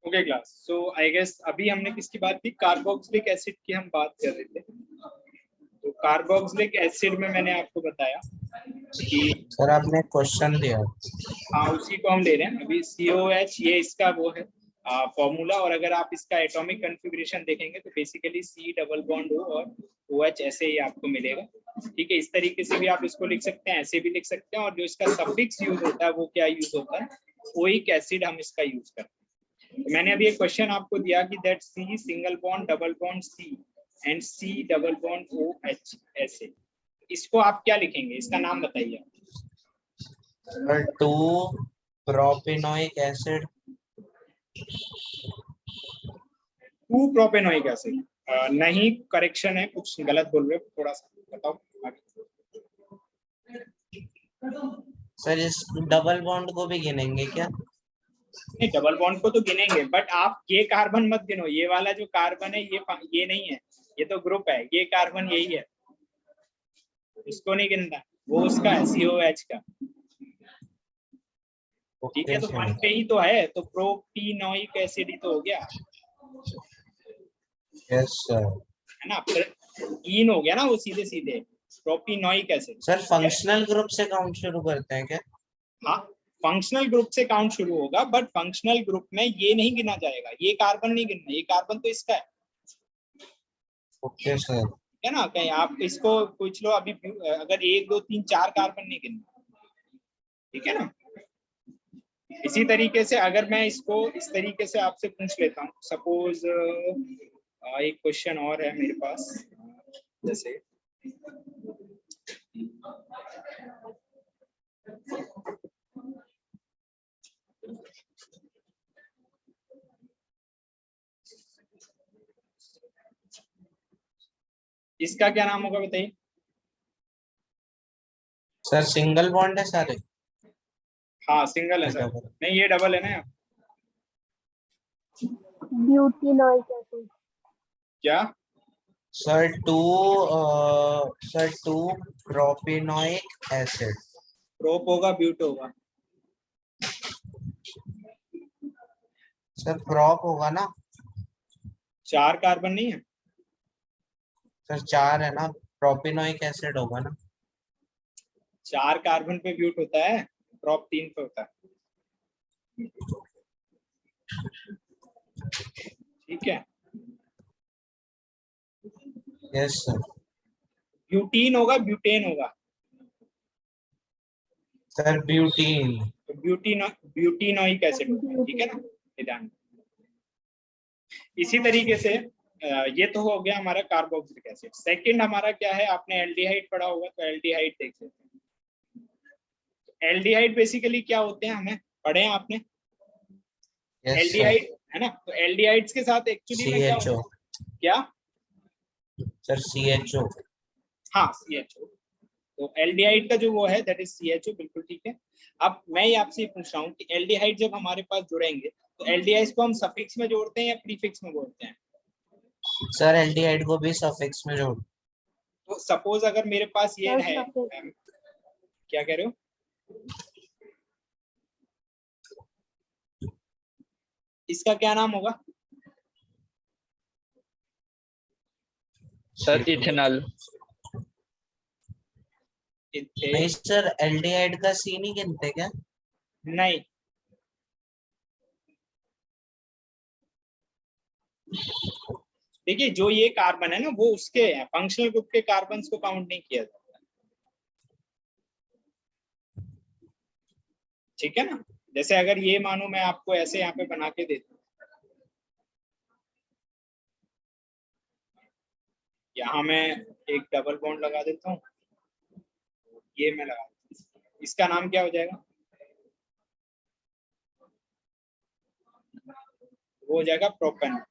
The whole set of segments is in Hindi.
Okay class, so I guess अभी हमने किसकी बात की, कार्बोक्सिलिक एसिड की हम बात कर रहे थे। तो कार्बोक्सिलिक एसिड में मैंने आपको बताया कि सर आपने क्वेश्चन दिया। हाँ, उसी को हम ले रहे हैं अभी। COH ये इसका वो है फॉर्मूला, और अगर आप इसका एटॉमिक कॉन्फ़िगरेशन देखेंगे तो basically C double bond O और OH ऐसे ही आपको मिलेगा। ठीक है, इस तरीके से भी आप इसको लिख सकते हैं, ऐसे भी लिख सकते हैं, और जो इसका सफिक्स यूज होता है वो क्या यूज होता है, ओइक एसिड हम इसका यूज करते हैं। मैंने अभी एक क्वेश्चन आपको दिया कि that C single bond double bond C and C double bond OH ऐसे, इसको आप क्या लिखेंगे, इसका नाम बताइए। 2 प्रोपेनोइक एसिड। 2 प्रोपेनोइक एसिड नहीं, करेक्शन है, कुछ गलत बोल रहे हो, थोड़ा सा बताओ सर इस डबल बॉन्ड को भी गिनेंगे क्या? नहीं, डबल बॉन्ड को तो गिनेंगे, बट आप ये कार्बन मत गिनो, ये वाला जो कार्बन है ये नहीं है, ये तो ग्रुप है, ये कार्बन यही है, इसको नहीं गिनता, वो उसका है COH का। ठीक है, तो वन पे ही तो है, तो प्रोपिनोइक एसिड ही तो हो गया। Yes sir. है ना, इन हो गया ना वो सीधे सीधे propanoic acid. Sir functional group से काउंट शुरू करते हैं क्या? हाँ, फंक्शनल ग्रुप से काउंट शुरू होगा, बट फंक्शनल ग्रुप में ये नहीं गिना जाएगा, ये कार्बन नहीं गिनना, ये कार्बन तो इसका है। Okay sir. है ना, कहीं आप इसको पूछ लो अभी, अगर 1 2 3 4 कार्बन नहीं गिनना। ठीक है ना, इसी तरीके से अगर मैं इसको इस तरीके से आपसे पूछ लेता हूँ, सपोज एक क्वेश्चन और है मेरे पास, जैसे इसका क्या नाम होगा बताइए। सर सिंगल बॉन्ड है सारे? हाँ सिंगल है सर, नहीं ये डबल है ना। ब्यूटेनॉइक एसिड। क्या सर 2 प्रोपेनोइक एसिड। प्रोप होगा, ब्यूट होगा। सर प्रोप होगा ना? 4 कार्बन नहीं है सर 4 है ना, प्रोपेनोइक एसिड होगा ना? 4 कार्बन पे ब्यूट होता है, प्रोप 3 पे होता है। ठीक है, यस सर। ब्यूटीन होगा, ब्यूटेन होगा। Sir butene. तो ब्यूटिनोइक एसिड होता है। ठीक है ना, ध्यान। इसी तरीके से ये तो हो गया हमारा कार्बोक्सिलिक एसिड। सेकंड हमारा क्या है, आपने एल्डिहाइड पढ़ा होगा, तो एल्डिहाइड देख लेते हैं। एल्डिहाइड बेसिकली क्या होते हैं, हमें पढ़े हैं आपने। एल्डिहाइड है ना, तो एल्डिहाइड्स के साथ एक्चुअली में क्या होता है, क्या सर CHO। हाँ CHO। तो एल्डिहाइड का जो वो है दैट इज CHO, बिल्कुल ठीक है। अब मैं ये आपसे पूछ रहा हूँ कि एल्डिहाइड जब हमारे पास जुड़ेंगे तो एल्डिहाइड्स को हम सफिक्स में जोड़ते हैं या प्रीफिक्स में बोलते हैं। सर एल्डिहाइड को भी सफिक्स में जोड़। तो सपोज अगर मेरे पास ये है, क्या कह रहे हो, इसका क्या नाम होगा सर? इथेनॉल। नहीं सर, एल्डिहाइड का C नहीं गिनते क्या? नहीं, देखिए जो ये कार्बन है ना वो उसके फंक्शनल ग्रुप के कार्बन को काउंट नहीं किया जाता। ठीक है ना, जैसे अगर ये मानो मैं आपको ऐसे यहाँ पे बना के देता हूँ, यहाँ मैं एक डबल बॉन्ड लगा देता हूँ, ये मैं लगा देता हूँ, इसका नाम क्या हो जाएगा, वो हो जाएगा प्रोपेन।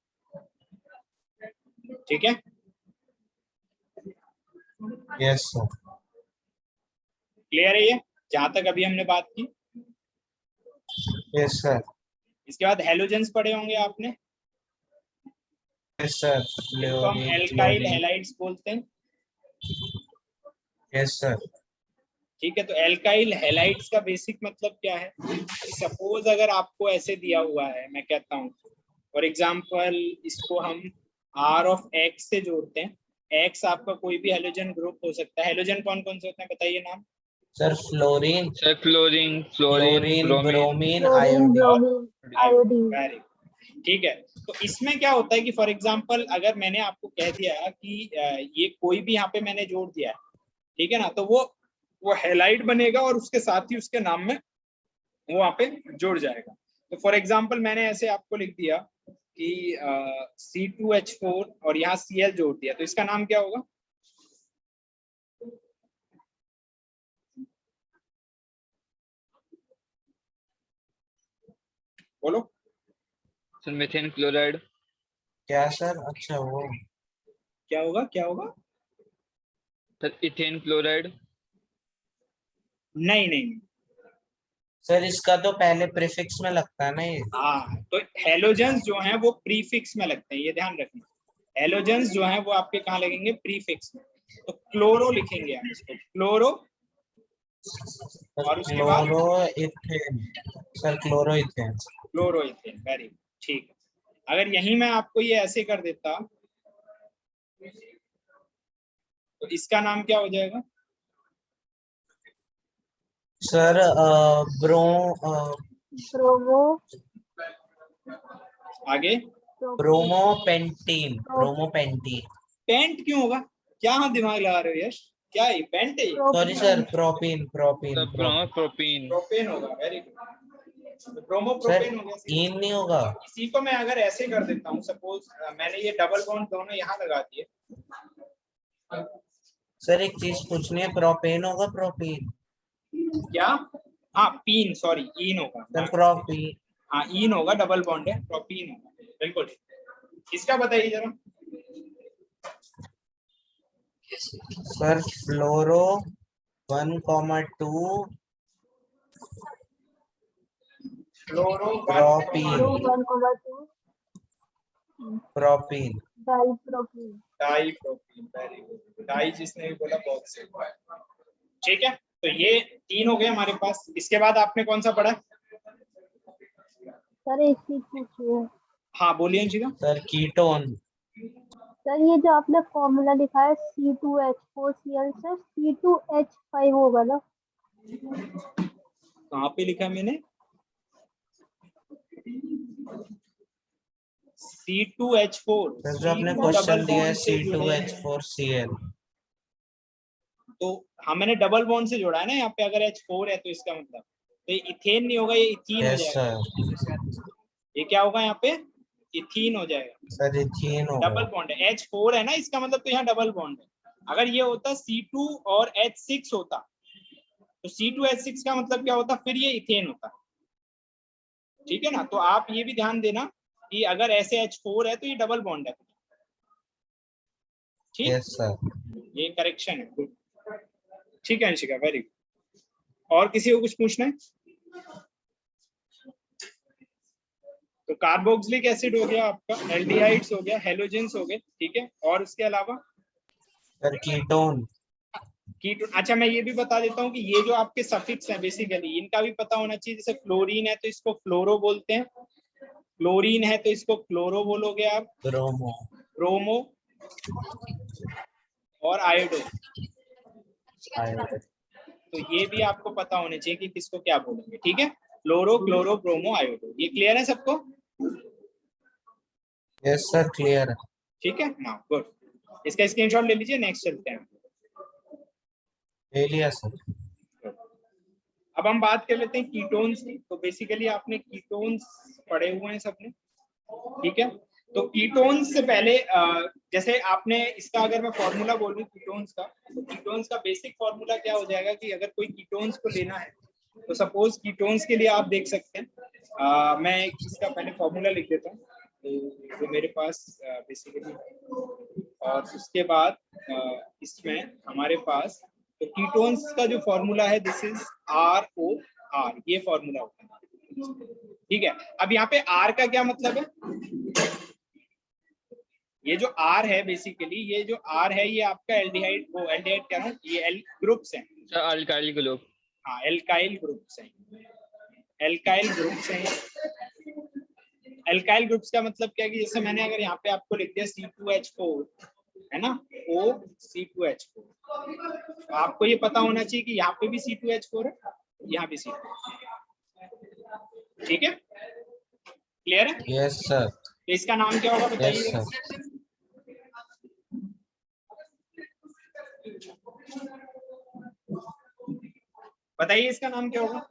ठीक है, यस सर। क्लियर है ये, जहां तक अभी हमने बात की। Yes sir. इसके बाद हेलोजेंस पढ़े होंगे आपने। यस सर, इसको हम फ्लोरीन, एल्काइल क्लोरीन। हैलाइड्स बोलते हैं। Yes sir. ठीक है, तो एल्काइल हैलाइड्स का बेसिक मतलब क्या है? सपोज अगर आपको ऐसे दिया हुआ है, मैं कहता हूँ फॉर एग्जांपल इसको हम R ऑफ X से जोड़ते हैं। X आपका कोई भी हेलोजन ग्रुप हो सकता है। हेलोजन कौन कौन से होते हैं बताइए नाम। Sir fluorine, sir fluorine, chlorine, bromine, bromine, chlorine, iodine. Bromine, iodine. Very ठीक है। तो इसमें क्या होता है कि फॉर एग्जांपल अगर मैंने आपको कह दिया कि ये कोई भी यहाँ पे मैंने जोड़ दिया है, ठीक है ना, तो वो हैलाइड बनेगा और उसके साथ ही उसके नाम में वो वहाँ पे जुड़ जाएगा। तो फॉर एग्जांपल मैंने ऐसे आपको लिख दिया कि C2H4 और यहाँ Cl जोड़ दिया, तो इसका नाम क्या होगा? बोलो। Sir methane chloride. क्या सर? अच्छा वो क्या होगा, क्या होगा? Sir ethane chloride. नहीं नहीं। सर, इसका तो पहले प्रीफिक्स में लगता है ना ये। हाँ, तो हेलोजेंस जो हैं वो प्रीफिक्स में लगते हैं, ये ध्यान रखना। हेलोजेंस जो हैं वो आपके कहाँ लगेंगे? प्रीफिक्स में। तो क्लोरो लिखेंगे हम इसको, क्लोरो। और उसके बाद chloro ethane. Sir chloro ethane. Chloro ethane. Very ठीक है। अगर यही मैं आपको ये ऐसे कर देता तो इसका नाम क्या हो जाएगा? सर ब्रो ब्रोमो, आगे ब्रोमोपेंटीन, ब्रोमोपेंटीन। पेंट क्यों होगा? क्या हाँ दिमाग लगा रहे हो यश? क्या है पेंट है ये? Sorry sir, propene, propene, sir propene. Propane होगा। Very good. Bromo sir propane हो गया। इन नहीं होगा? इसी को मैं अगर ऐसे कर देता हूँ, सपोज मैंने ये डबल बॉन्ड दोनों यहाँ लगा दिए। सर एक चीज पूछनी है, प्रोपेन होगा प्रोपीन? क्या? हाँ पीन, सॉरी इन होगा। Sir propene. हाँ इन होगा, डबल बॉन्ड है, प्रोपीन होगा। बिल्कुल। इसका बताइए जरा। Sir fluoro 1,2 fluoro propene, chloro 1,2, propene. Dipropene. Di propene. Very good. Di जिसने भी बोला बहुत सही। ठीक है, तो ये तीन हो गए हमारे पास। इसके बाद आपने कौन सा पढ़ा? सर एक चीज पूछिए। हाँ बोलिए अंशिका। Sir ketone. सर ये जो आपने फॉर्मूला लिखा है C2H4Cl, सर C2H5 होगा ना? कहाँ पे लिखा मैंने? C2H4। सर जो आपने C2 क्वेश्चन डबल दिया है बॉन्ड से जुड़े हैं। C2H4Cl। तो हाँ मैंने डबल बॉन्ड से जोड़ा है ना यहाँ पे। अगर H4 है तो इसका मतलब तो ये इथेन नहीं होगा, ये इथीन हो यस जाएगा। सर। ये क्या होगा यहाँ पे? इथीन हो जाएगा। सर इथीन होगा। डबल बॉन्ड है, H4 है ना, इसका मतलब तो यहाँ डबल बॉन्ड है। अगर ये होता C2 और H6 होता तो C2H6 का मतलब क्या होता? फिर ये इथेन होता। ठीक है ना, तो आप ये भी ध्यान देना कि अगर ऐसे H4 है तो ये डबल बॉन्ड है। ठीक, यस सर। ये करेक्शन है। गुड। ठीक है अंशिका, वेरी गुड। और किसी को कुछ पूछना है? तो कार्बोक्सिलिक एसिड हो गया आपका, एल्डिहाइड्स हो गया, हेलोजेंस हो गए। ठीक है, और उसके अलावा सर कीटोन। कीटोन। अच्छा मैं ये भी बता देता हूँ कि ये जो आपके सफिक्स हैं बेसिकली इनका भी पता होना चाहिए। जैसे फ्लोरीन है तो इसको फ्लोरो बोलते हैं, क्लोरीन है तो इसको क्लोरो बोलोगे आप, ब्रोमो। ब्रोमो और आयोडो। तो ये भी आपको पता होने चाहिए कि किसको क्या बोलेंगे। ठीक है, फ्लोरो, क्लोरो, ब्रोमो, आयोडो। ये क्लियर है सबको? यस सर, क्लियर है। ठीक है ना, गुड। इसका स्क्रीनशॉट ले लीजिए। नेक्स्ट चलते हैं। ले लिया सर। अब हम बात कर लेते हैं कीटोन्स की। तो बेसिकली आपने कीटोन्स पढ़े हुए हैं सबने। ठीक है, तो कीटोन्स से पहले जैसे आपने इसका अगर मैं फॉर्मूला बोलूं कीटोन्स का, तो कीटोन्स का बेसिक फॉर्मूला क्या हो जाएगा कि अगर कोई कीटोन्स को लेना है तो सपोज कीटोन्स के लिए आप देख सकते हैं। मैं इसका पहले फॉर्मूला लिख देता हूँ तो मेरे पास बेसिकली, और उसके बाद इसमें हमारे पास तो कीटोन्स का जो फॉर्मूला है दिस इज ROR, ये फॉर्मूला होता है। ठीक है, अब यहाँ पे R का क्या मतलब है? ये जो R है बेसिकली, ये जो R है ये आपका एल्डिहाइड, वो एल्डिहाइड कह रहा हूँ, ये एल ग्रुप्स हैं। Sir alkyl group. हाँ एल्काइल ग्रुप्स हैं, एल्काइल ग्रुप्स हैं। एल्काइल ग्रुप्स का मतलब क्या है कि जैसे मैंने अगर यहाँ पे आपको लिख दिया C2H4 है ना, O C2H4, तो आपको ये पता होना चाहिए कि यहाँ पे भी C2H4 है, यहाँ भी C2H4, ठीक है, क्लियर है? यस सर, तो इसका नाम क्या होगा यस बताइए? सर। बताइए इसका नाम क्या होगा?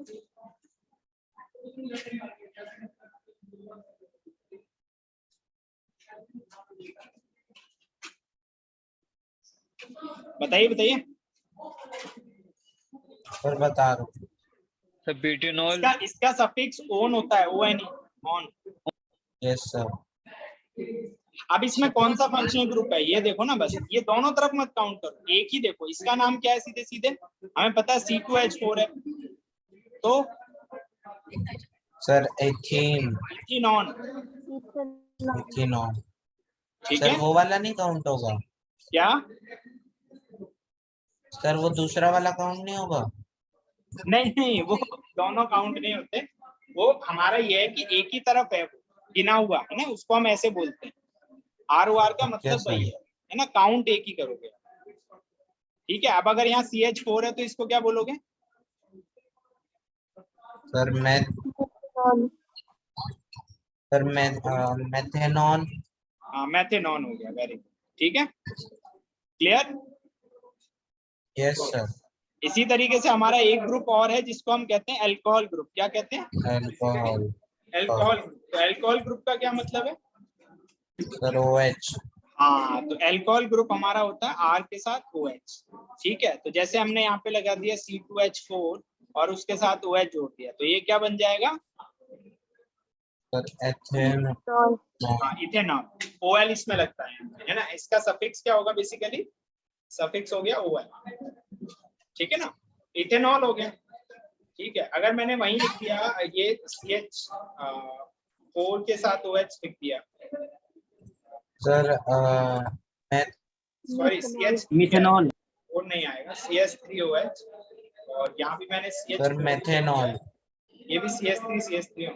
बताइए बताइए। सर बता रहा हूँ। Sir butanol. इसका सफिक्स ओन होता है, ON, ऑन। Yes sir. अब इसमें कौन सा फंक्शनल ग्रुप है ये देखो ना, बस ये दोनों तरफ मत काउंट करो, एक ही देखो। इसका नाम क्या है? सीधे सीधे हमें पता है C2H4 है, तो सर एथीन, इथेनॉन, इथेनॉल। ठीक सर है। वो वाला नहीं काउंट होगा? क्या? सर वो दूसरा वाला काउंट नहीं होगा? नहीं नहीं, वो दोनों काउंट नहीं होते। वो हमारा ये है कि एक ही तरफ है, वो गिना हुआ है ना, उसको हम ऐसे बोलते हैं। ROR का मतलब सर। वही है ना, काउंट एक ही करोगे, ठीक है। अब अगर यहाँ CH4 है तो इसको क्या बोलोगे? सर मैथेनॉन। हाँ मैथेनॉन हो गया, वेरी गुड, ठीक है, क्लियर। Yes sir. इसी तरीके से हमारा एक ग्रुप और है जिसको हम कहते हैं अल्कोहल ग्रुप। क्या कहते हैं? अल्कोहल। Alcohol group. तो अल्कोहल ग्रुप का क्या मतलब है? Sir OH। हाँ, तो अल्कोहल ग्रुप हमारा होता है R के साथ OH, ठीक है। तो जैसे हमने यहाँ पे लगा दिया C2H4 और उसके साथ OH जोड़ दिया, तो ये क्या बन जाएगा? Sir ethane. हाँ इथेनॉल, OL इसमें लगता है ना। इसका सफिक्स क्या होगा? बेसिकली सफिक्स हो गया OL, ठीक है ना, इथेनॉल हो गया, ठीक है। अगर मैंने वहीं लिख दिया ये CH4 के साथ OH लिख दिया, सर सॉरी CH मिथेनॉल, वो नहीं आएगा, CH3OH, और यहाँ भी मैंने सर CH4, मैथेनॉल। ये भी CH3 होगा।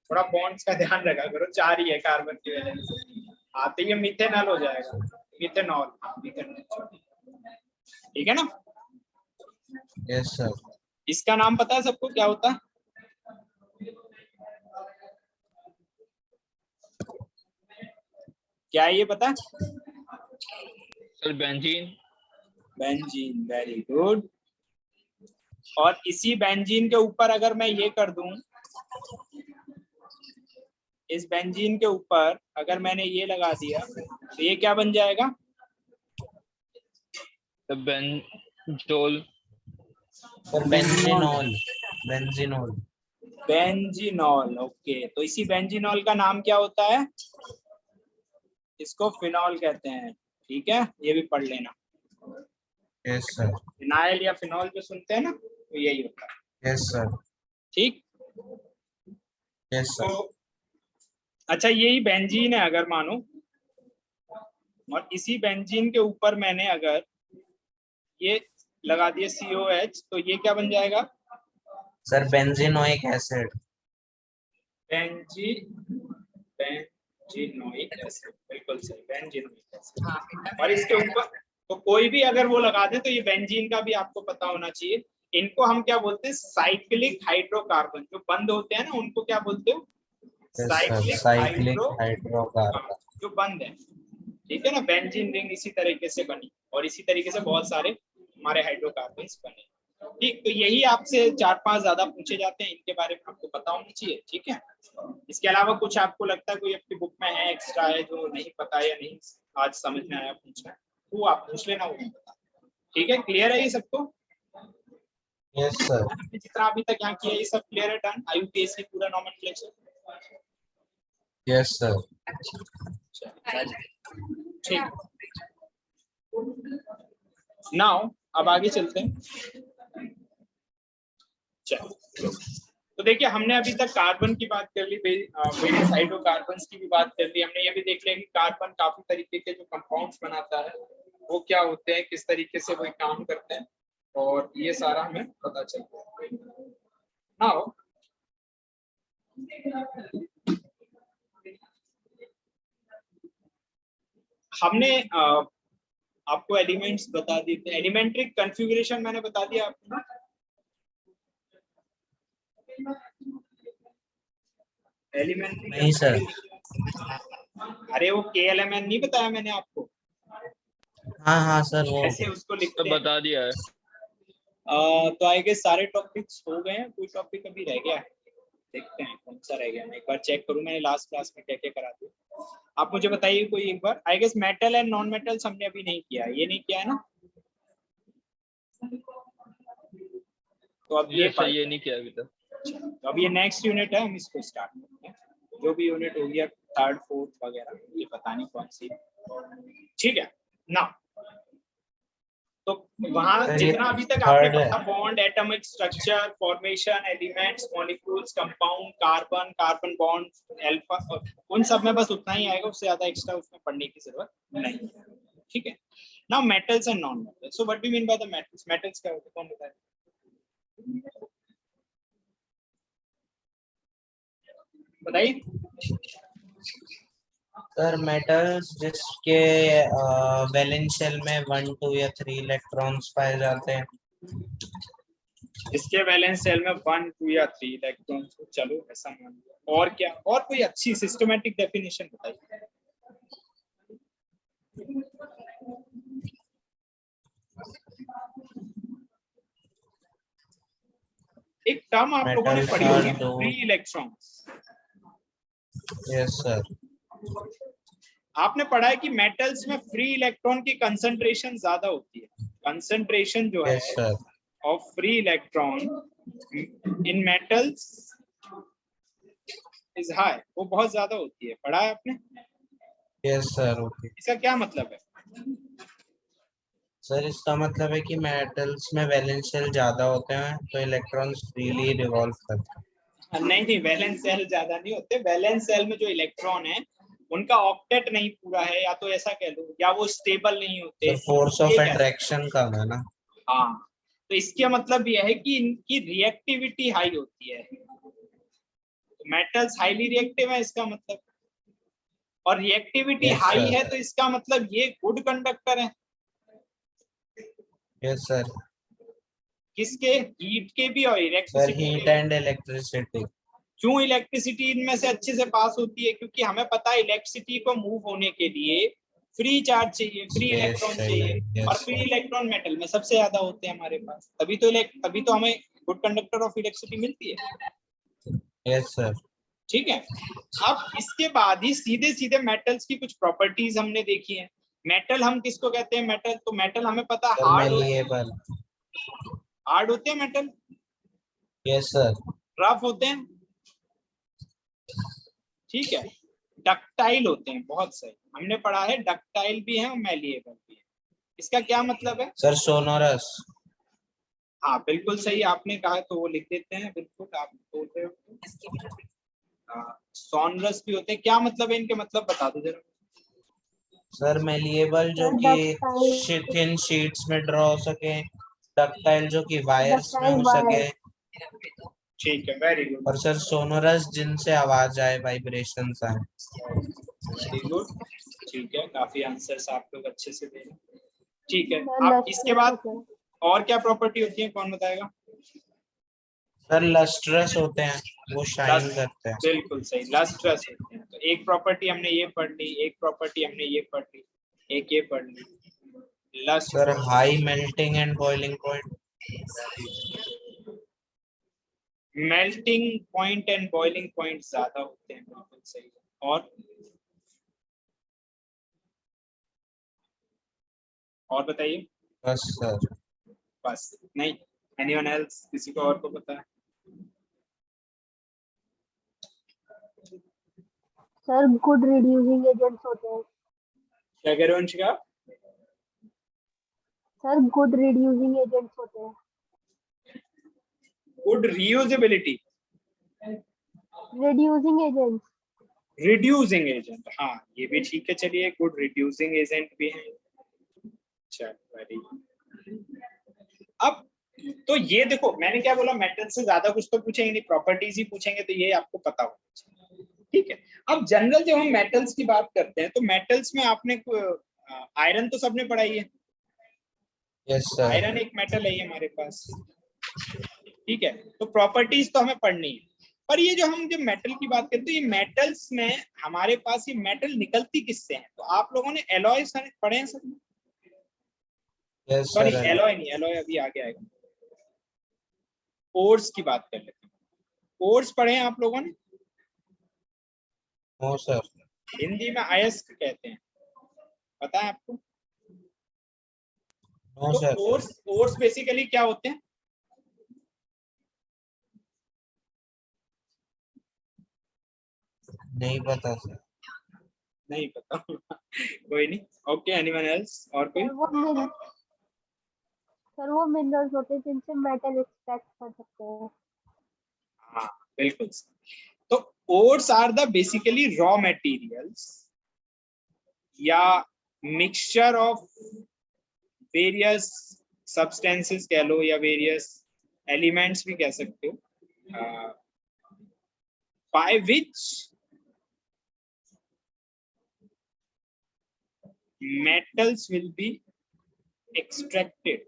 थोड़ा बॉन्ड्स का ध्यान रखा करो, 4 ही है कार्बन की वैलेंस। हाँ तो ये मिथेनॉल हो जाएगा, मिथेनॉल, हाँ मिथेनॉल, ठीक है ना। Yes sir. इसका नाम पता है सबको क्या होता है? क्या है ये पता है? Sir benzene. Benzene, very good. और इसी बेंजीन के ऊपर अगर मैं ये कर दूं, इस बेंजीन के ऊपर अगर मैंने ये लगा दिया, तो ये क्या बन जाएगा? Sir benzoyl. सर बेंजीनॉल। बेंजीनॉल। बेंजीनॉल, ओके। तो इसी बेंजीनॉल का नाम क्या होता है? इसको फिनॉल कहते हैं, ठीक है, ये भी पढ़ लेना। Yes sir. फिनाइल या फिनॉल जो सुनते हैं ना, तो यही होता है, यस सर। ठीक। Yes sir. तो अच्छा, यही बेंजीन है अगर मानो, और इसी बेंजीन के ऊपर मैंने अगर ये लगा दिया COH, तो ये क्या बन जाएगा? Sir benzenoic acid. Benzenoic acid, बिल्कुल सही, बेंजीनोइक एसिड। और इसके ऊपर तो कोई भी अगर वो लगा दे, तो ये बेंजीन का भी आपको पता होना चाहिए। इनको हम क्या बोलते हैं? Cyclic hydrocarbon. जो बंद होते हैं ना, उनको क्या बोलते हो? Cyclic hydrocarbon. जो बंद है, ठीक है ना। बेंजीन रिंग इसी तरीके से बनी, और इसी तरीके से बहुत सारे हमारे हाइड्रोकार्बन्स बने, ठीक। तो यही आपसे 4-5 ज्यादा पूछे जाते हैं, इनके बारे में आपको पता होना चाहिए, ठीक है। इसके अलावा कुछ आपको लगता है कोई आपकी बुक में है एक्स्ट्रा है जो नहीं पता या नहीं आज समझ में आया पूछना है, वो आप पूछ लेना, वो मैं बता, ठीक है। क्लियर है ये सबको? Yes sir. जितना अभी तक यहाँ किया ये सब क्लियर है, डन। IUPAC पूरा नॉमेनक्लेचर, यस सर। ठीक। नाउ अब आगे चलते हैं। चलो, तो देखिए हमने अभी तक कार्बन की बात कर ली, वेरियस हाइड्रोकार्बन्स की भी बात कर ली हमने। ये भी देख लिया कि कार्बन काफी तरीके के जो कंपाउंड्स बनाता है वो क्या होते हैं, किस तरीके से वो काम करते हैं, और ये सारा हमें पता चलता है। नाउ हमने आपको एलिमेंट्स बता दिए थे, एलिमेंट्री कॉन्फ़िगरेशन मैंने बता दिया आपको। एलिमेंट्री नहीं सर। अरे वो KLMN नहीं बताया मैंने आपको, हाँ हाँ सर वो ऐसे उसको लिखते सब हैं। बता दिया है। तो आई गेस सारे टॉपिक्स हो गए हैं, कोई टॉपिक अभी रह गया है? देखते हैं कौन सा रह गया, मैं एक बार चेक करूं मैंने लास्ट क्लास में क्या क्या करा दिया। आप मुझे बताइए कोई एक बार। I guess metal and non metals हमने अभी नहीं किया, ये नहीं किया है ना? तो अब ये सर ये नहीं किया अभी तक। तो अब ये नेक्स्ट यूनिट है, हम इसको स्टार्ट करते हैं। जो भी यूनिट हो गया 3rd 4th वगैरह, ये पता नहीं कौन सी, ठीक है ना? तो वहां सर, जितना अभी तक third आपने है। पढ़ा, bond, atomic structure, formation, elements, molecules, compound, carbon, carbon bond, alpha, उन सब में बस उतना ही आएगा, उससे ज्यादा एक्स्ट्रा उसमें पढ़ने की जरूरत नहीं है, ठीक है। Now metals and non metals. So what do you mean by the metals? Metals क्या होता है, कौन बताए? बताइए। सर मेटल्स जिसके वैलेंस शेल में 1 2 या 3 इलेक्ट्रॉन्स पाए जाते हैं। इसके वैलेंस सेल में 1 2 या 3 इलेक्ट्रॉन। चलो ऐसा मान लो, और क्या, और कोई अच्छी सिस्टमैटिक डेफिनेशन बताइए। एक टर्म आप लोगों ने Metals पढ़ी are होगी, two. Free electrons. Yes sir. आपने पढ़ा है कि मेटल्स में फ्री इलेक्ट्रॉन की कंसंट्रेशन ज्यादा होती है। कंसंट्रेशन जो है yes sir. Of free electron in metals is high, वो बहुत ज्यादा होती है। पढ़ा है आपने? Yes sir. ओके इसका क्या मतलब है? सर इसका मतलब है कि मेटल्स में वैलेंस शेल ज्यादा होते हैं तो इलेक्ट्रॉन्स फ्रीली रिवॉल्व करते हैं। नहीं, वैलेंस सेल ज्यादा नहीं होते। वैलेंस सेल में जो इलेक्ट्रॉन है उनका ऑक्टेट नहीं पूरा है, या तो ऐसा कह लो, या वो स्टेबल नहीं होते। सर फोर्स ऑफ ये कह अट्रैक्शन कम है ना। हाँ, तो इसका मतलब यह है कि इनकी रिएक्टिविटी हाई होती है। तो मेटल्स हाईली रिएक्टिव है इसका मतलब, और रिएक्टिविटी यस हाई सर। है तो इसका मतलब ये गुड कंडक्टर है। Yes sir. किसके? हीट के भी और सर इलेक्ट्रिसिटी हीट के भी। And electricity. क्यों इलेक्ट्रिसिटी इनमें से अच्छे से पास होती है? क्योंकि हमें पता है इलेक्ट्रिसिटी को मूव होने के लिए फ्री चार्ज चाहिए, फ्री स्पेस इलेक्ट्रॉन चाहिए। चाहिए, और yes free sir. Electron metal में सबसे ज्यादा होते हैं हमारे पास। तभी तो हमें गुड कंडक्टर ऑफ इलेक्ट्रिसिटी मिलती है, यस सर। ठीक है। अब इसके बाद ही सीधे सीधे मेटल्स की कुछ प्रॉपर्टीज हमने देखी है। मेटल हम किसको कहते हैं? मेटल, तो मेटल हमें पता सर हार्ड मैलिएबल। हार्ड होते हैं मेटल, यस सर। रफ होते हैं, ठीक है, डक्टाइल होते हैं। बहुत सही, हमने पढ़ा है डक्टाइल भी है और मैलिएबल भी है। इसका क्या मतलब है? Sir sonorous. हाँ बिल्कुल सही आपने कहा, तो वो लिख देते हैं, बिल्कुल आप बोल रहे हो। सोनरस भी होते हैं। क्या मतलब है इनके? मतलब बता दो जरा। सर मैलिएबल जो सर कि थिन शीट्स में ड्रॉ हो सके, डक्टाइल जो कि वायर्स में डक्टाइल हो सके, वायर। ठीक है, वेरी गुड, और सर सोनोरस जिनसे आवाज आए, वाइब्रेशंस आए। वेरी गुड, ठीक है। काफी आंसर्स आप लोग अच्छे से दे रहे हैं, ठीक है। सर आप इसके लस्ट्रस बाद होते हैं। और क्या प्रॉपर्टी होती है, कौन बताएगा? सर लस्ट्रस होते हैं, वो शाइन लस्ट, करते हैं। बिल्कुल सही, लस्ट्रस होते हैं। तो एक प्रॉपर्टी हमने ये पढ़ ली, एक प्रॉपर्टी हमने ये पढ़ ली, एक ये पढ़ ली, sir lustrous. High melting and boiling point. Melting point and boiling point ज्यादा होते हैं, बिल्कुल सही। और बताइए। बस सर। बस नहीं? Anyone else? किसी को और को पता है? सर गुड रिड्यूसिंग एजेंट्स होते हैं। क्या कह रहे हो Anshika? Sir good reducing agents होते हैं। Good reusability. Reducing agent. Reducing agent, हाँ ये भी ठीक है, चलिए गुड, रिड्यूसिंग एजेंट भी है। चल वेरी, अब तो ये देखो मैंने क्या बोला, मेटल से ज्यादा कुछ तो पूछेंगे नहीं, प्रॉपर्टीज ही पूछेंगे, तो ये आपको पता होना चाहिए, ठीक है। अब जनरल जब हम मेटल्स की बात करते हैं तो मेटल्स में आपने आयरन तो सबने पढ़ा ही है, यस सर। आयरन एक मेटल है ये हमारे पास, ठीक है। तो प्रॉपर्टीज तो हमें पढ़नी है, पर ये जो हम जब मेटल की बात करते हैं, ये मेटल्स में हमारे पास ये मेटल निकलती किससे है, तो आप लोगों ने एलॉय पढ़े हैं सब, यस सॉरी सर। एलॉय नहीं, एलॉय अभी आगे आएगा, ओर्स की बात कर लेते हैं। ओर्स पढ़े हैं आप लोगों ने, नो सर। हिंदी में अयस्क कहते हैं, पता है आपको। नो तो सर। ओर्स बेसिकली क्या होते हैं, नहीं पता सर। नहीं पता कोई नहीं, ओके, एनीवन एल्स, और कोई। सर वो मिनरल्स होते हैं जिनसे मेटल एक्सट्रैक्ट कर सकते हैं। हाँ बिल्कुल, तो ores are the basically raw materials या मिक्सचर ऑफ वेरियस सब्सटेंसेस कह लो, या वेरियस एलिमेंट्स भी कह सकते हो, by which metals will be extracted,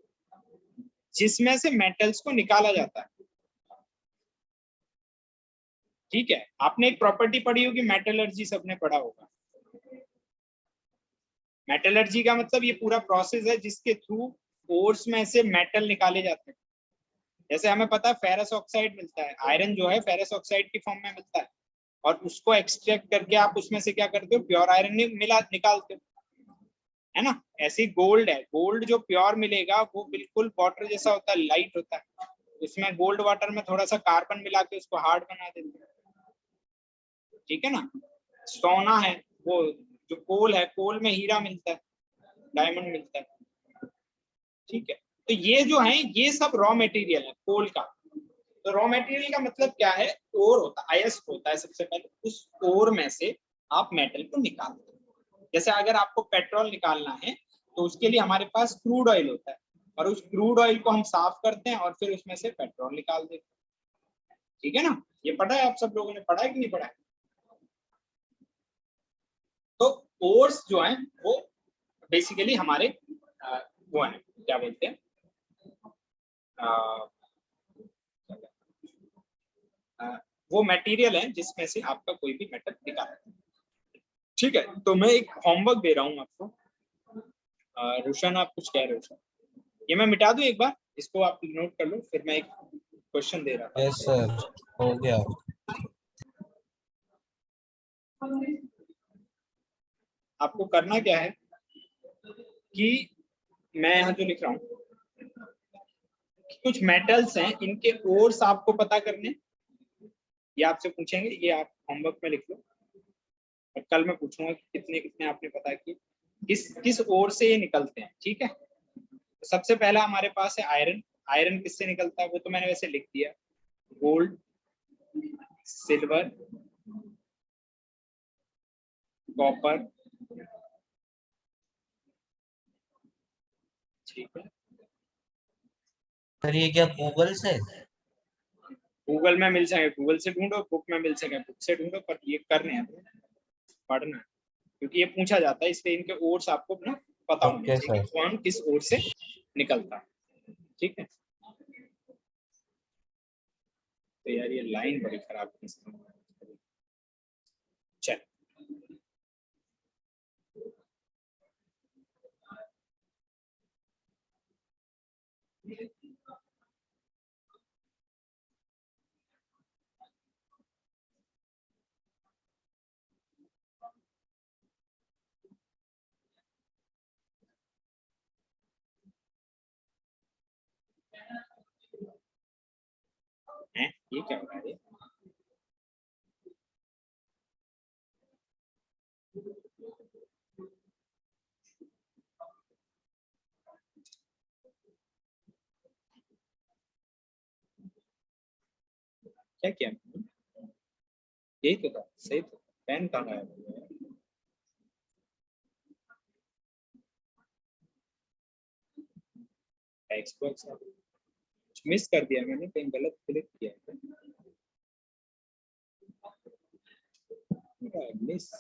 जिसमें से मेटल्स को निकाला जाता है, ठीक है। आपने एक प्रॉपर्टी पढ़ी होगी मेटलर्जी, सबने पढ़ा होगा। मेटलर्जी का मतलब ये पूरा प्रोसेस है जिसके थ्रू ओर्स में से मेटल निकाले जाते हैं। जैसे हमें पता है फेरस ऑक्साइड मिलता है, आयरन जो है फेरस ऑक्साइड की फॉर्म में मिलता है, और उसको एक्सट्रैक्ट करके आप उसमें से क्या करते हो, प्योर आयरन निकालते हो, है ना। ऐसे गोल्ड है, गोल्ड जो प्योर मिलेगा वो बिल्कुल वाटर जैसा होता है, लाइट होता है, उसमें गोल्ड वाटर में थोड़ा सा कार्बन मिला के उसको हार्ड बना देते हैं, ठीक है ना। सोना है, वो जो कोल है, कोल में हीरा मिलता है, डायमंड मिलता है, ठीक है। तो ये जो है ये सब रॉ मटेरियल है कोल का। तो रॉ मटेरियल का मतलब क्या है, ओर होता है, अयस्क होता है, सबसे पहले उस ओर में से आप मेटल को निकालते हो। जैसे अगर आपको पेट्रोल निकालना है तो उसके लिए हमारे पास क्रूड ऑयल होता है, और उस क्रूड ऑयल को हम साफ करते हैं और फिर उसमें से पेट्रोल निकाल देते हैं, ठीक है ना। ये पढ़ा है, आप सब लोगों ने पढ़ा है कि नहीं पढ़ा है। तो ओर्स जो है वो बेसिकली हमारे वो है, क्या बोलते हैं, वो मटेरियल है जिसमें से आपका कोई भी मेटल निकाला, ठीक है। तो मैं एक होमवर्क दे रहा हूँ आपको, रोशन आप कुछ कह रहे हो, ये मैं मिटा दूं एक बार, इसको आप नोट कर लो, फिर मैं एक क्वेश्चन दे रहा था। यस सर, हो गया। आपको करना क्या है कि मैं यहाँ जो लिख रहा हूँ, कुछ मेटल्स हैं, इनके ओर्स आपको पता करने, ये आपसे पूछेंगे, ये आप होमवर्क में लिख लो, और कल मैं पूछूंगा कि कितने कितने आपने पता किए, किस किस ओर से ये निकलते हैं, ठीक है। तो सबसे पहला हमारे पास है आयरन। आयरन किससे निकलता है वो तो मैंने वैसे लिख दिया, गोल्ड, सिल्वर, कॉपर, ठीक है। सर ये क्या गूगल से? गूगल में मिल जाएगा, गूगल से ढूंढो, बुक में मिल सके बुक से ढूंढो, पर ये करने हैं, पढ़ना है, क्योंकि ये पूछा जाता है, इसलिए इनके ओर्स आपको ना पता होने ओके चाहिए सर। कि कौन किस ओर से निकलता है, ठीक है। तो यार ये लाइन बड़ी खराब है, चल है, ये क्या हो रहा है, क्या किया, यही तो था, सही तो। पेन कहाँ है? टेक्स्ट बॉक्स मिस कर दिया मैंने, कहीं गलत क्लिक किया मिस।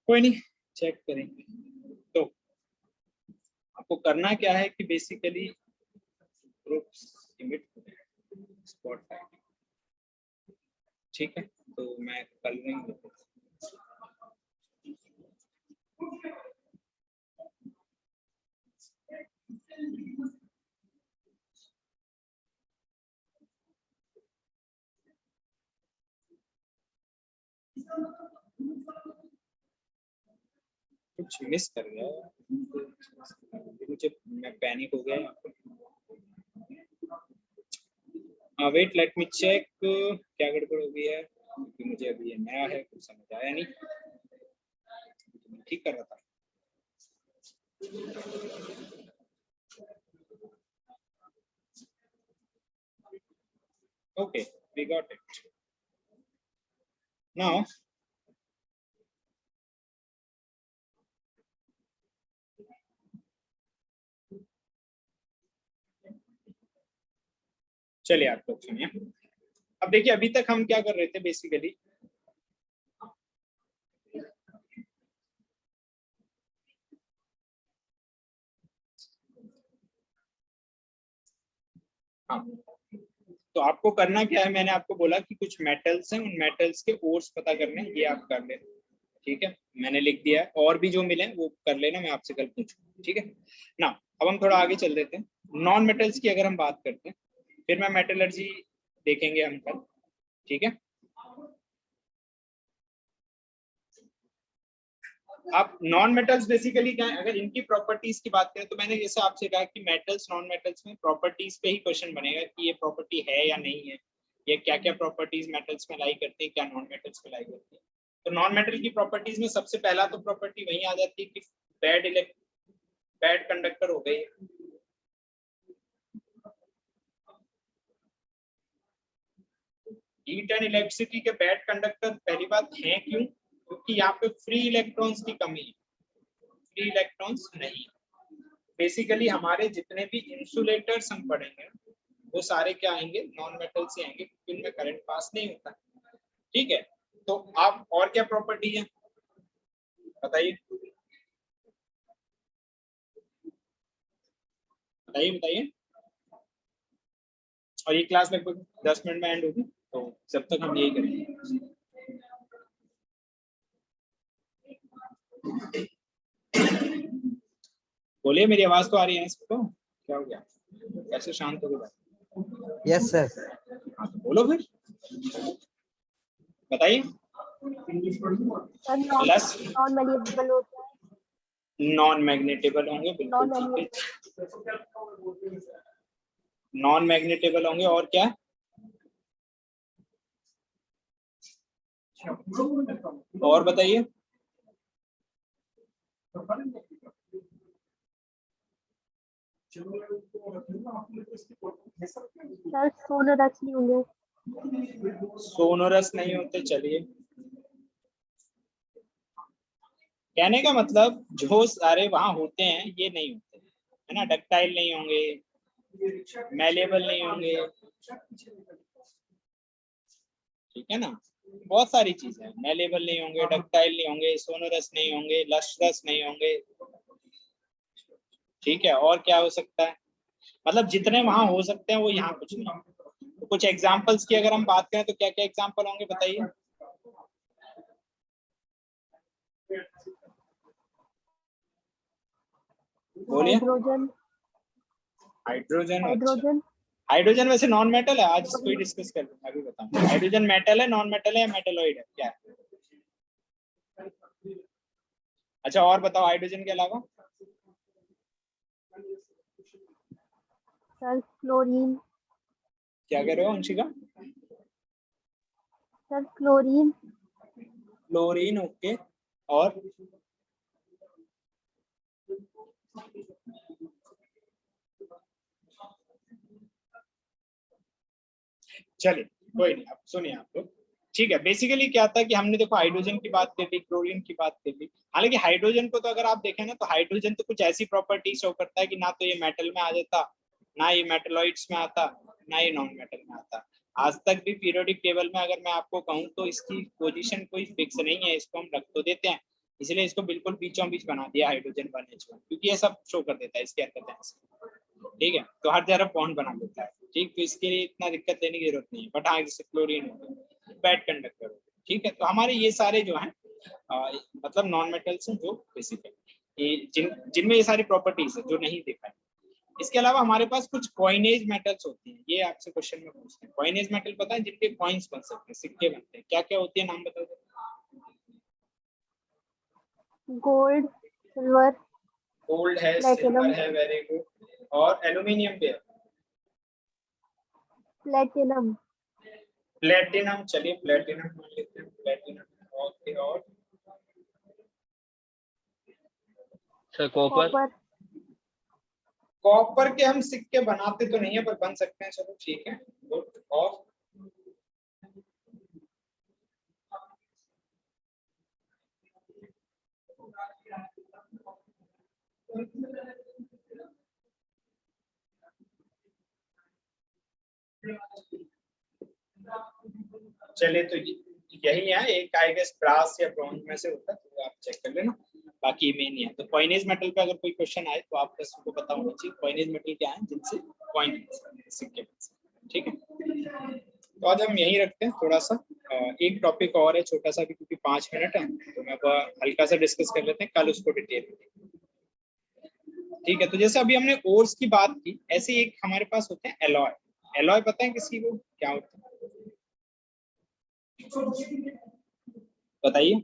कोई नहीं, चेक करेंगे। तो आपको करना क्या है कि बेसिकली ग्रुप्स इमिट स्पॉट, ठीक है। तो मैं कर लेंगे। कुछ मिस कर गया मुझे, मैं पैनिक हो गया। वेट लेट मी चेक क्या गड़बड़ हो गई है, क्योंकि मुझे अभी ये नया है, कुछ समझ आया नहीं, ठीक कर रहा था। Okay, we got it now. चलिए आप लोग सुनिए। अब देखिए अभी तक हम क्या कर रहे थे बेसिकली, हाँ, तो आपको करना क्या है, मैंने आपको बोला कि कुछ मेटल्स हैं, उन मेटल्स के ओर्स पता करने हैं, ये आप कर लेना, ठीक है। मैंने लिख दिया है, और भी जो मिले वो कर लेना, मैं आपसे कल पूछूंगा, ठीक है ना। अब हम थोड़ा आगे चल देते हैं। नॉन मेटल्स की अगर हम बात करते हैं, फिर मैं मेटलर्जी देखेंगे हम कल, ठीक है। आप नॉन मेटल्स बेसिकली क्या है, अगर इनकी प्रॉपर्टीज की बात करें तो मैंने जैसे आपसे कहा कि मेटल्स नॉन मेटल्स में प्रॉपर्टीज पे ही क्वेश्चन बनेगा कि ये प्रॉपर्टी है या नहीं है, ये क्या क्या प्रॉपर्टीज मेटल्स में लाई करती है, क्या नॉन मेटल्स में लाई करती है। तो नॉन मेटल की प्रॉपर्टीज में सबसे पहला तो प्रॉपर्टी वही आ जाती है कि बैड कंडक्टर हो गए। हीट एंड इलेक्ट्रिसिटी के बैड कंडक्टर पहली बात है क्यों, क्योंकि यहाँ पे फ्री इलेक्ट्रॉन्स की कमी है, फ्री इलेक्ट्रॉन्स नहीं। बेसिकली हमारे जितने भी इंसुलेटर्स हम पढ़ेंगे वो सारे क्या आएंगे, नॉन मेटल से आएंगे, क्योंकि उनमें करंट पास नहीं होता, ठीक है। तो आप और क्या प्रॉपर्टी है बताइए, बताइए बताइए। और ये क्लास लगभग 10 मिनट में एंड होगी, तो जब तक हम यही करेंगे। बोलिए, मेरी आवाज तो आ रही है सबको? क्या हो गया, कैसे शांत हो गए? Yes sir. हाँ तो बोलो फिर, बताइए। प्लस नॉन मैग्नेटेबल होता है, नॉन मैग्नेटेबल होंगे, बिल्कुल नॉन ठीक है, नॉन मैग्नेटेबल होंगे। और क्या, और बताइए। सर सोनोरस नहीं होंगे, सोनोरस नहीं होते, चलिए। कहने का मतलब जो सारे वहां होते हैं ये नहीं होते, है ना। डक्टाइल नहीं होंगे, मैलेबल नहीं होंगे, ठीक है ना। बहुत सारी चीजें, मैलेबल नहीं होंगे, डक्टाइल नहीं होंगे, सोनोरस नहीं होंगे, लस्ट्रस नहीं होंगे, ठीक है। और क्या हो सकता है, मतलब जितने वहां हो सकते हैं वो यहाँ कुछ नहीं। तो कुछ एग्जांपल्स की अगर हम बात करें तो क्या क्या एग्जांपल होंगे बताइए। बोलिए। हाइड्रोजन, हाइड्रोजन, अच्छा। हाइड्रोजन हाइड्रोजन वैसे नॉन मेटल है, आज इसको ही डिस्कस कर लूंगा, अभी बताऊं हाइड्रोजन मेटल है, नॉन मेटल है या मेटलॉइड है, क्या है? अच्छा और बताओ हाइड्रोजन के अलावा। Sir chlorine. क्या कह रहे हो Anshika? Sir chlorine. Chlorine, okay. और चलिए कोई नहीं, अब सुनिए आप लोग। ठीक है, बेसिकली क्या था कि हमने देखो हाइड्रोजन की बात कर ली, क्लोरीन की बात कर ली। हालांकि हाइड्रोजन को तो अगर आप देखें ना, तो हाइड्रोजन तो कुछ ऐसी प्रॉपर्टी शो करता है कि ना तो ये मेटल में आ जाता, ना ये मेटलॉइड्स में आता, ना ये नॉन मेटल में आता। आज तक भी पीरियोडिक टेबल में अगर मैं आपको कहूँ तो इसकी पोजीशन कोई फिक्स नहीं है, इसको हम रख तो देते हैं, इसलिए इसको बिल्कुल बीचों बीच बना दिया हाइड्रोजन 1H1, क्योंकि ये सब शो कर देता है इसकी हरकतें। ठीक है, तो हर जगह बॉन्ड बना देता है। ठीक, तो इसके लिए इतना दिक्कत लेने की जरूरत नहीं है। बट हाँ, जैसे क्लोरीन हो गया, बैड कंडक्टर हो गया। ठीक है, तो हमारे ये सारे जो हैं मतलब नॉन मेटल्स हैं जो बेसिकली जिनमें ये सारी प्रॉपर्टीज है जो नहीं दिखाई। इसके अलावा हमारे पास कुछ कॉइनेज मेटल्स होती हैं, ये आपसे क्वेश्चन में पूछते हैं। कॉइनेज मेटल पता है, जिनके कॉइन्स बन सकते हैं, सिक्के बनते हैं, क्या क्या होती है, नाम बताओ। गोल्ड, सिल्वर, गोल्ड है, प्लेटिनम, सिल्वर है, वेरी गुड। और एल्यूमिनियम पे प्लेटिनम, प्लेटिनम, चलिए प्लेटिनम मान लेते हैं, प्लेटिनम। ओके, और सर कॉपर। कॉपर, कॉपर के हम सिक्के बनाते तो नहीं है, पर बन सकते हैं, चलो ठीक है, गुड। और चलिए, तो यही है एक, आई गेस ब्रास या ब्रॉन्ज में से होता है, तो आप चेक कर लेना, बाकी मेन ही है। तो कॉइनेज मेटल पे अगर कोई क्वेश्चन आए तो आप बस उनको पता होना चाहिए कॉइनेज मेटल क्या है, जिनसे कॉइन सिक्के। ठीक है, तो आज हम यही रखते हैं। थोड़ा सा एक टॉपिक और है छोटा सा भी, क्योंकि 5 मिनट है, तो मैं हल्का सा डिस्कस कर लेते हैं, कल उसको डिटेल में। ठीक है, तो जैसे अभी हमने ओर्स की बात की, ऐसे एक हमारे पास होते हैं एलॉय। एलॉय पता है किसी को क्या होता है? बताइए।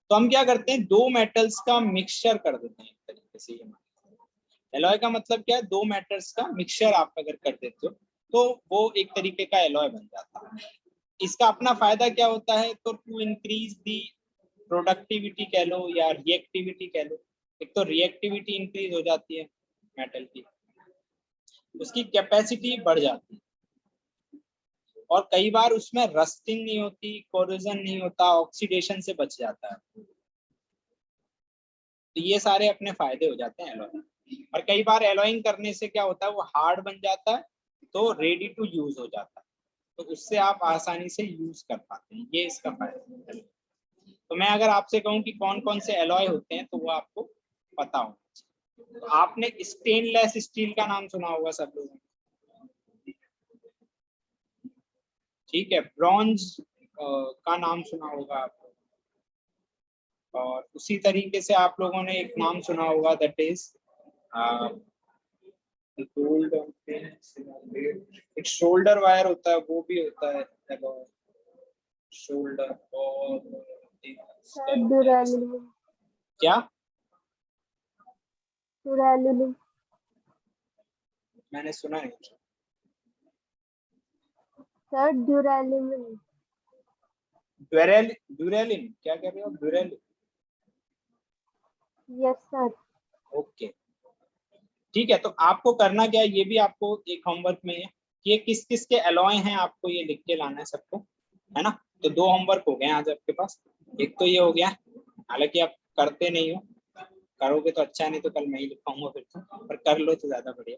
तो हम क्या करते हैं, दो मेटल्स का मिक्सचर कर देते हैं एक तरीके से। एलॉय का मतलब क्या है, दो मेटल्स का मिक्सचर आप अगर कर देते हो तो वो एक तरीके का एलॉय बन जाता है। इसका अपना फायदा क्या होता है, तो टू इंक्रीज दी प्रोडक्टिविटी कह लो या रिएक्टिविटी कह लो। एक तो रिएक्टिविटी इंक्रीज हो जाती है मेटल की, उसकी कैपेसिटी बढ़ जाती है, और कई बार उसमें रस्टिंग नहीं होती, कोरोजन नहीं होता, ऑक्सीडेशन से बच जाता है। तो ये सारे अपने फायदे हो जाते हैं एलॉय। और कई बार एलॉइंग करने से क्या होता है, वो हार्ड बन जाता है, तो रेडी टू यूज हो जाता है, तो उससे आप आसानी से यूज कर पाते हैं, ये इसका फायदा है। तो मैं अगर आपसे कहूँ कि कौन कौन से एलॉय होते हैं, तो वो आपको पता होना चाहिए। तो आपने स्टेनलेस स्टील का नाम सुना होगा सब लोगों ने, ठीक है। ब्रॉन्ज का नाम सुना होगा आपको, और उसी तरीके से आप लोगों ने एक नाम सुना होगा, दैट इज गोल्ड। एक शोल्डर वायर होता है, वो भी होता है शोल्डर। और सर ड्यूरेलिन, क्या? ड्यूरेलिन, मैंने सुना है। सर ड्यूरेलिन, ड्यूरेलिन क्या कह रहे हो, ड्यूरेलिन? Yes sir. ओके, ठीक है। तो आपको करना क्या है, ये भी आपको एक होमवर्क में है कि ये किस किस के एलॉय हैं, आपको ये लिख के लाना है सबको, है ना। तो 2 होमवर्क हो गए आज आपके पास। एक तो ये हो गया, हालांकि आप करते नहीं हो, करोगे तो अच्छा है, नहीं तो कल मैं ही लिखाऊंगा फिर तो, पर कर लो तो ज्यादा बढ़िया।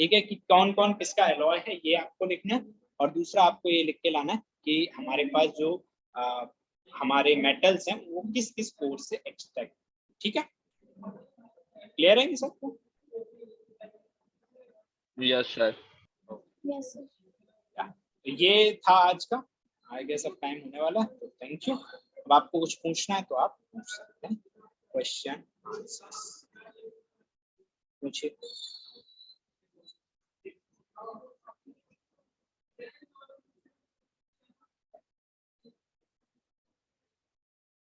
ठीक है, कि कौन कौन किसका एलॉय है ये आपको लिखना है, और दूसरा आपको ये लिख के लाना है कि हमारे पास जो हमारे मेटल्स हैं वो किस किस कोर्स से एक्सट्रैक्ट। ठीक है, क्लियर है ये सबको? Yes sir. Yes sir. तो ये था आज का, आई गेस अब टाइम होने वाला है, तो थैंक यू। अब आपको कुछ पूछना है तो आप पूछ सकते हैं, क्वेश्चन आंसर्स पूछिए।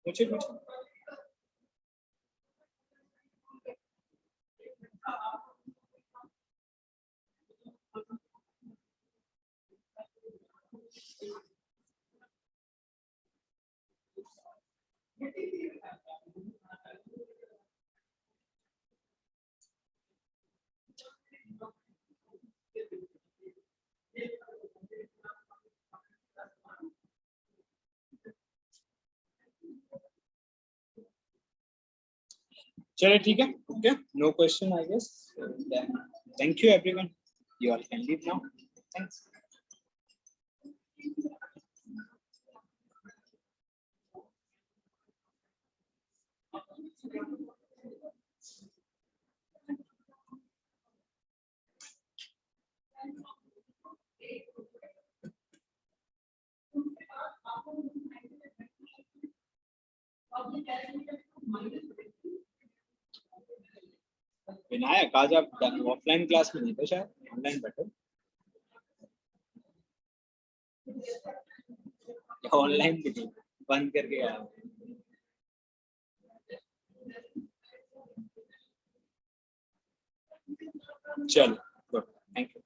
पूछिए पूछिए। चलो ठीक है, okay, no question I guess, thank you everyone, you all can leave now, thanks. Vinayak आज आप ऑफलाइन क्लास में नहीं थे शायद, ऑनलाइन बैठे, ऑनलाइन भी नहीं, बंद करके आया। चलो गुड, थैंक यू।